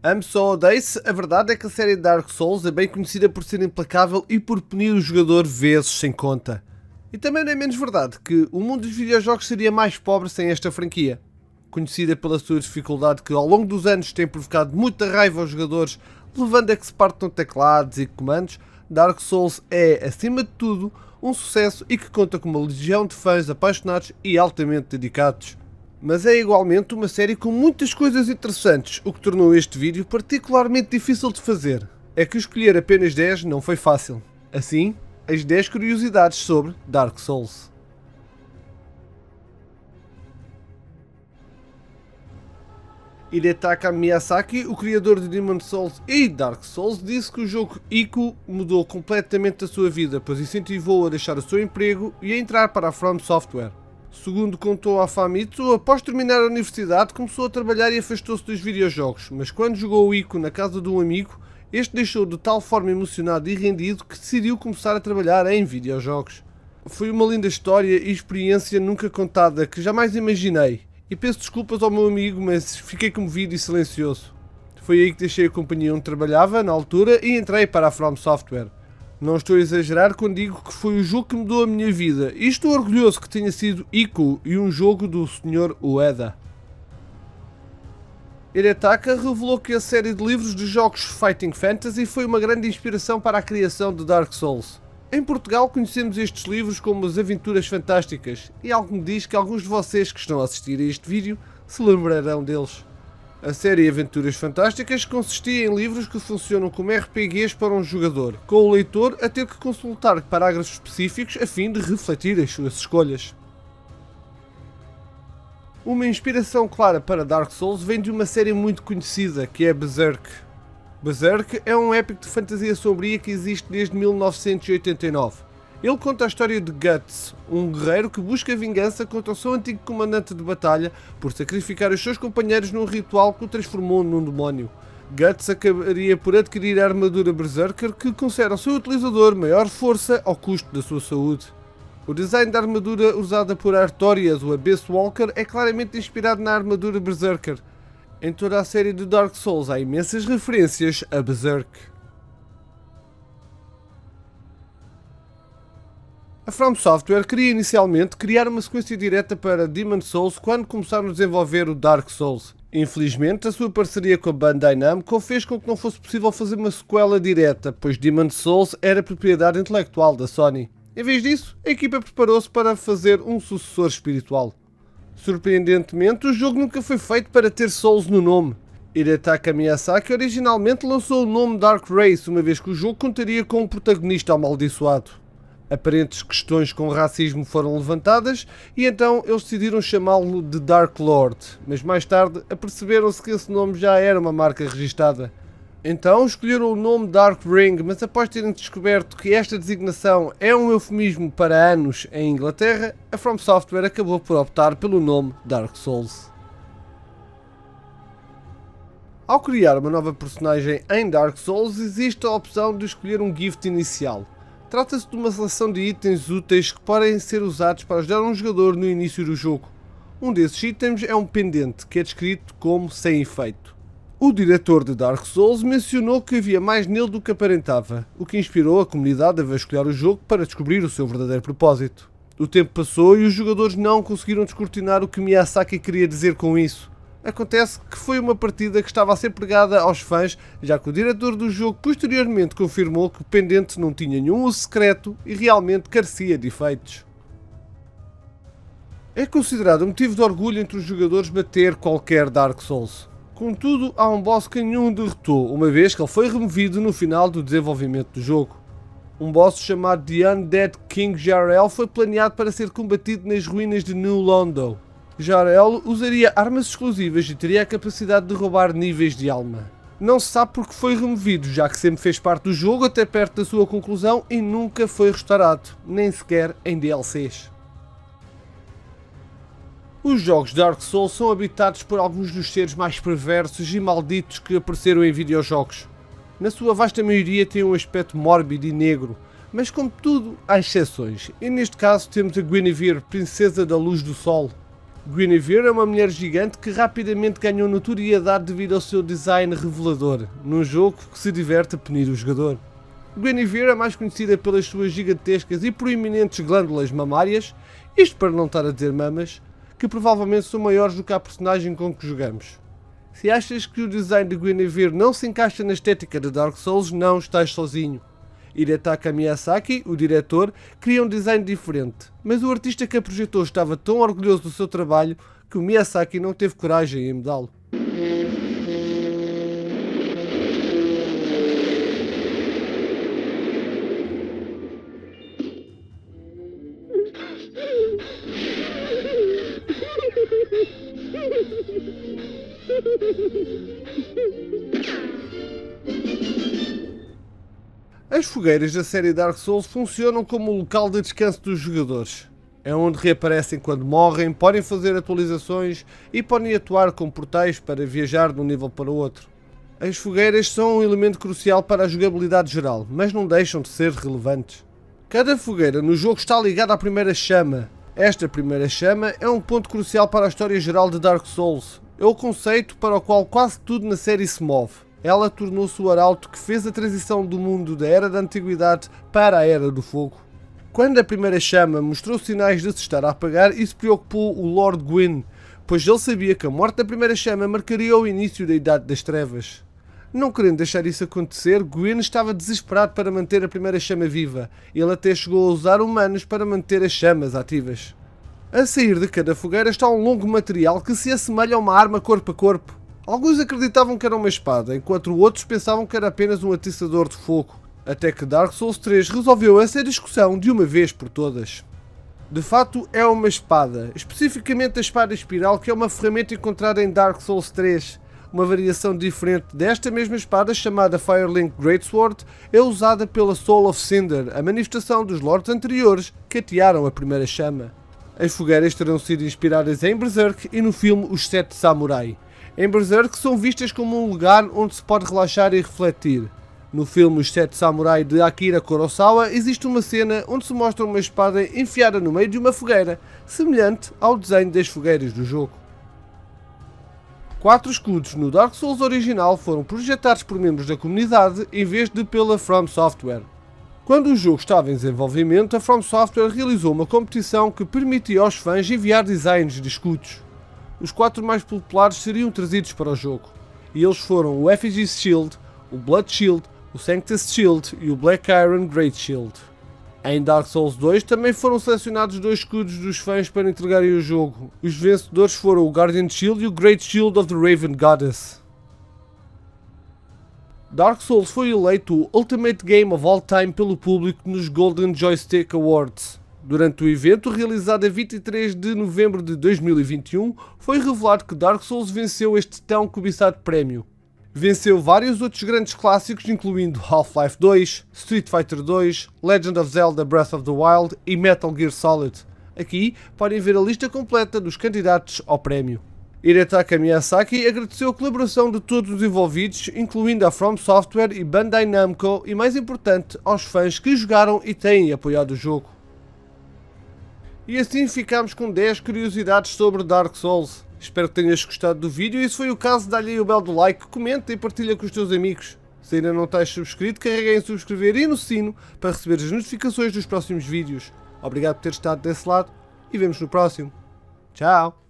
Ame-se ou odeie-se, a verdade é que a série Dark Souls é bem conhecida por ser implacável e por punir o jogador vezes sem conta. E também não é menos verdade que o mundo dos videojogos seria mais pobre sem esta franquia. Conhecida pela sua dificuldade que ao longo dos anos tem provocado muita raiva aos jogadores, levando a que se partam teclados e comandos, Dark Souls é, acima de tudo, um sucesso e que conta com uma legião de fãs apaixonados e altamente dedicados. Mas é igualmente uma série com muitas coisas interessantes, o que tornou este vídeo particularmente difícil de fazer. É que escolher apenas 10 não foi fácil. Assim, as 10 curiosidades sobre Dark Souls. Hidetaka Miyazaki, o criador de Demon's Souls e Dark Souls, disse que o jogo Ico mudou completamente a sua vida, pois incentivou-o a deixar o seu emprego e a entrar para a From Software. Segundo contou a Famitsu, após terminar a universidade começou a trabalhar e afastou-se dos videojogos, mas quando jogou o Ico na casa de um amigo, este deixou de tal forma emocionado e rendido que decidiu começar a trabalhar em videojogos. Foi uma linda história e experiência nunca contada que jamais imaginei, e peço desculpas ao meu amigo, mas fiquei comovido e silencioso. Foi aí que deixei a companhia onde trabalhava na altura e entrei para a From Software. Não estou a exagerar quando digo que foi o jogo que mudou a minha vida e estou orgulhoso que tenha sido Ico e um jogo do Sr. Ueda. Hidetaka revelou que a série de livros de jogos Fighting Fantasy foi uma grande inspiração para a criação de Dark Souls. Em Portugal conhecemos estes livros como as Aventuras Fantásticas e algo me diz que alguns de vocês que estão a assistir a este vídeo se lembrarão deles. A série Aventuras Fantásticas consistia em livros que funcionam como RPGs para um jogador, com o leitor a ter que consultar parágrafos específicos a fim de refletir as suas escolhas. Uma inspiração clara para Dark Souls vem de uma série muito conhecida, que é Berserk. Berserk é um épico de fantasia sombria que existe desde 1989. Ele conta a história de Guts, um guerreiro que busca vingança contra o seu antigo comandante de batalha por sacrificar os seus companheiros num ritual que o transformou num demónio. Guts acabaria por adquirir a armadura Berserker que concede ao seu utilizador maior força ao custo da sua saúde. O design da armadura usada por Artorias, o Abyss Walker, é claramente inspirado na armadura Berserker. Em toda a série de Dark Souls há imensas referências a Berserk. A From Software queria inicialmente criar uma sequência direta para Demon's Souls quando começaram a desenvolver o Dark Souls. Infelizmente, a sua parceria com a Bandai Namco fez com que não fosse possível fazer uma sequela direta, pois Demon's Souls era propriedade intelectual da Sony. Em vez disso, a equipa preparou-se para fazer um sucessor espiritual. Surpreendentemente, o jogo nunca foi feito para ter Souls no nome. Hidetaka Miyazaki originalmente lançou o nome Dark Race, uma vez que o jogo contaria com um protagonista amaldiçoado. Aparentes questões com racismo foram levantadas e então eles decidiram chamá-lo de Dark Lord, mas mais tarde aperceberam-se que esse nome já era uma marca registada. Então escolheram o nome Dark Ring, mas após terem descoberto que esta designação é um eufemismo para anos em Inglaterra, a From Software acabou por optar pelo nome Dark Souls. Ao criar uma nova personagem em Dark Souls, existe a opção de escolher um gift inicial. Trata-se de uma seleção de itens úteis que podem ser usados para ajudar um jogador no início do jogo. Um desses itens é um pendente, que é descrito como sem efeito. O diretor de Dark Souls mencionou que havia mais nele do que aparentava, o que inspirou a comunidade a vasculhar o jogo para descobrir o seu verdadeiro propósito. O tempo passou e os jogadores não conseguiram descortinar o que Miyazaki queria dizer com isso. Acontece que foi uma partida que estava a ser pregada aos fãs, já que o diretor do jogo posteriormente confirmou que o pendente não tinha nenhum uso secreto e realmente carecia de efeitos. É considerado um motivo de orgulho entre os jogadores bater qualquer Dark Souls. Contudo, há um boss que nenhum derrotou, uma vez que ele foi removido no final do desenvolvimento do jogo. Um boss chamado The Undead King Jarl foi planeado para ser combatido nas ruínas de New Londo. Jarl usaria armas exclusivas e teria a capacidade de roubar níveis de alma. Não se sabe porque foi removido, já que sempre fez parte do jogo até perto da sua conclusão e nunca foi restaurado, nem sequer em DLCs. Os jogos Dark Souls são habitados por alguns dos seres mais perversos e malditos que apareceram em videojogos. Na sua vasta maioria têm um aspecto mórbido e negro, mas como tudo há exceções, e neste caso temos a Guinevere, princesa da luz do sol. Guinevere é uma mulher gigante que rapidamente ganhou notoriedade devido ao seu design revelador, num jogo que se diverte a punir o jogador. Guinevere é mais conhecida pelas suas gigantescas e proeminentes glândulas mamárias, isto para não estar a dizer mamas, que provavelmente são maiores do que a personagem com que jogamos. Se achas que o design de Guinevere não se encaixa na estética de Dark Souls, não estás sozinho. Hidetaka Miyazaki, o diretor, cria um design diferente, mas o artista que a projetou estava tão orgulhoso do seu trabalho que o Miyazaki não teve coragem em mudá-lo. As fogueiras da série Dark Souls funcionam como o local de descanso dos jogadores. É onde reaparecem quando morrem, podem fazer atualizações e podem atuar como portais para viajar de um nível para o outro. As fogueiras são um elemento crucial para a jogabilidade geral, mas não deixam de ser relevantes. Cada fogueira no jogo está ligada à primeira chama. Esta primeira chama é um ponto crucial para a história geral de Dark Souls. É o conceito para o qual quase tudo na série se move. Ela tornou-se o arauto que fez a transição do mundo da Era da Antiguidade para a Era do Fogo. Quando a primeira chama mostrou sinais de se estar a apagar, isso preocupou o Lord Gwyn, pois ele sabia que a morte da primeira chama marcaria o início da Idade das Trevas. Não querendo deixar isso acontecer, Gwyn estava desesperado para manter a primeira chama viva. Ele até chegou a usar humanos para manter as chamas ativas. A sair de cada fogueira está um longo material que se assemelha a uma arma corpo a corpo. Alguns acreditavam que era uma espada, enquanto outros pensavam que era apenas um atiçador de fogo, até que Dark Souls 3 resolveu essa discussão de uma vez por todas. De fato é uma espada, especificamente a espada espiral, que é uma ferramenta encontrada em Dark Souls 3. Uma variação diferente desta mesma espada, chamada Firelink Greatsword, é usada pela Soul of Cinder, a manifestação dos lords anteriores que atearam a primeira chama. As fogueiras terão sido inspiradas em Berserk e no filme Os Sete Samurai. Em Berserk são vistas como um lugar onde se pode relaxar e refletir. No filme Os Sete Samurai de Akira Kurosawa existe uma cena onde se mostra uma espada enfiada no meio de uma fogueira, semelhante ao desenho das fogueiras do jogo. 4 escudos no Dark Souls original foram projetados por membros da comunidade em vez de pela From Software. Quando o jogo estava em desenvolvimento, a From Software realizou uma competição que permitia aos fãs enviar designs de escudos. Os 4 mais populares seriam trazidos para o jogo, e eles foram o Effigy's Shield, o Blood Shield, o Sanctus Shield e o Black Iron Great Shield. Em Dark Souls 2 também foram selecionados 2 escudos dos fãs para entregarem o jogo. Os vencedores foram o Guardian Shield e o Great Shield of the Raven Goddess. Dark Souls foi eleito o Ultimate Game of All Time pelo público nos Golden Joystick Awards. Durante o evento, realizado a 23 de novembro de 2021, foi revelado que Dark Souls venceu este tão cobiçado prémio. Venceu vários outros grandes clássicos, incluindo Half-Life 2, Street Fighter 2, Legend of Zelda Breath of the Wild e Metal Gear Solid. Aqui podem ver a lista completa dos candidatos ao prémio. Hidetaka Miyazaki agradeceu a colaboração de todos os envolvidos, incluindo a From Software e Bandai Namco, e mais importante, aos fãs que jogaram e têm apoiado o jogo. E assim ficamos com 10 curiosidades sobre Dark Souls. Espero que tenhas gostado do vídeo e se foi o caso, dá-lhe aí o belo do like, comenta e partilha com os teus amigos. Se ainda não estás subscrito, carrega em subscrever e no sino para receber as notificações dos próximos vídeos. Obrigado por ter estado desse lado e vemos no próximo. Tchau!